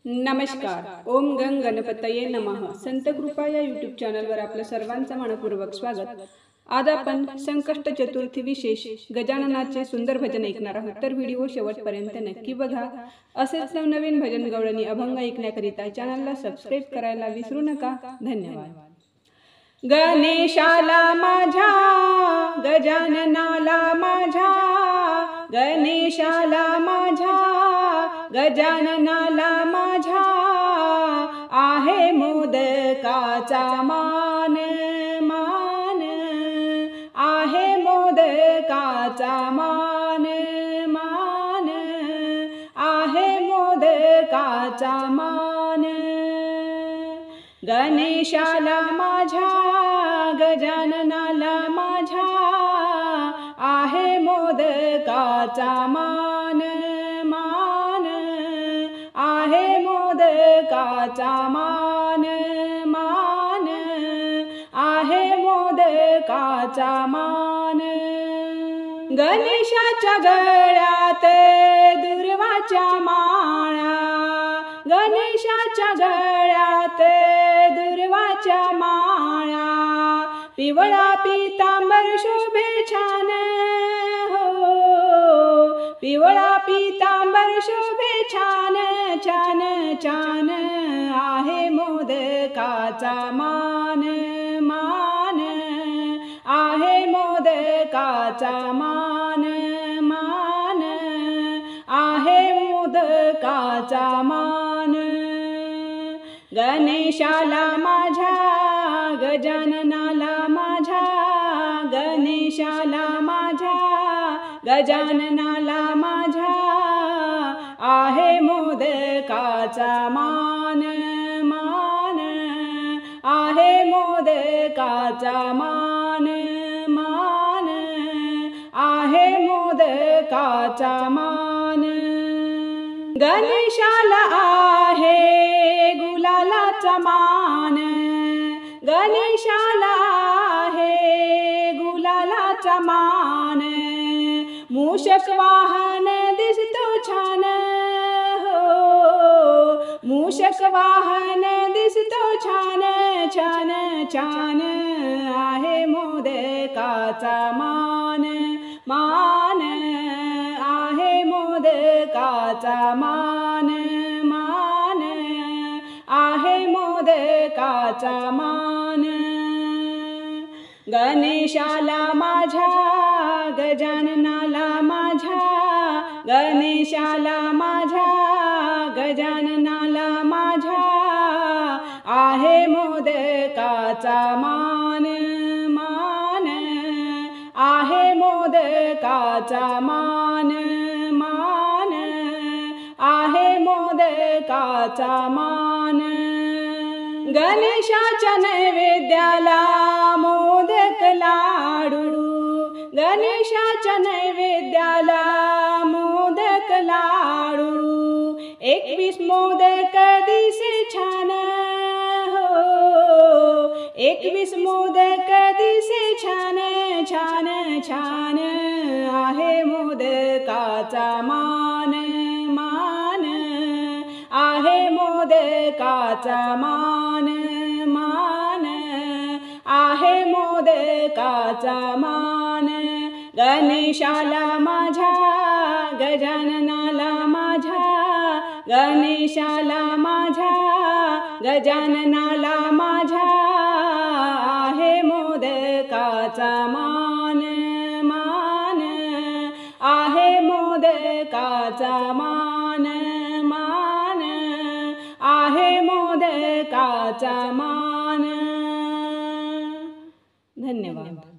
नमस्कार. ओम गंग गणपतये नमः. संत कृपा या यूट्यूब चॅनलवर आपलं सर्वांचं मनपूर्वक स्वागत. आज आपण संकष्ट चतुर्थी विशेष गजाननाचे सुंदर भजन ऐकणार आहोत, तर व्हिडिओ शेवटपर्यंत नक्की बघा. असेच नवनवीन भजन गवळणी अभंग ऐकण्याकरिता चॅनलला सबस्क्राईब करायला विसरू नका. धन्यवाद. गणेशाला माझ्या, गजाननाला माझ्या, गणेशाला माझ्या, गजाननाला माझ्या, आहे मोदकाचा मान मान, आहे मोदकाचा मान मान, आहे मोदकाचा मान. गणेशाला माझ्या, गजाननाला माझ्या, आहे मोदकाचा मान मान, आहे मोदकाचा मान मान, आहे मोदकाचा मान. गणेशाच्या गळ्यात दुर्वाच्या माळा, गणेशाच्या गळ्यात दुर्वाच्या माळा, पिवळा पितांबर शोभे छान हो, पिवळा पितांबर शोभे छान छान छान, आहे मोदकाचा मान मान, आहे मोदकाचा मान मान, आहे मोदकाचा मान. गणेशाला माझ्या, गजाननाला माझ्या, गणेशाला माझ्या, गजाननाला माझ्या, आहे मोदकाचा मान मान, आहे मोदकाचा मान मान, आहे मोदकाचा मान. गणेशाला आहे गुलालाचा मान, गणेशाला आहे गुलालाचा मान, मूषक वाहन दिसतो छान हो, मूषक वाहन दिसतो छान छान छान, आहे मोदकाचा मान मान, आहे मोदकाचा मान मान, आहे मोदकाचा मान. गणेशाला माझ्या, गजाननाला माझ्या, गणेशाला माझ्या, गजाननाला माझ्या, आहे मोदकाचा मान मान, आहे मोदकाचा मान मान, आहे मोदकाचा मान. गणेशाच्या नैवेद्याला मोदक लाडू, गणेशाच्या नैवेद्याला मोदक लाडू, 21 मोदक दिसे छान हो, 21 मोदक दिसे छान छान छान, आहे मोदकाचा मान मान, आहे मोदकाचा मान मान, आहे मोदकाचा मान. गणेशाला माझ्या, गजाननाला माझ्या, गणेशाला माझ्या, गजाननाला माझ्या, आहे मोदकाचा मान मान, आहे मोदकाचा मान मान, आहे मोदकाचा मान. धन्यवाद.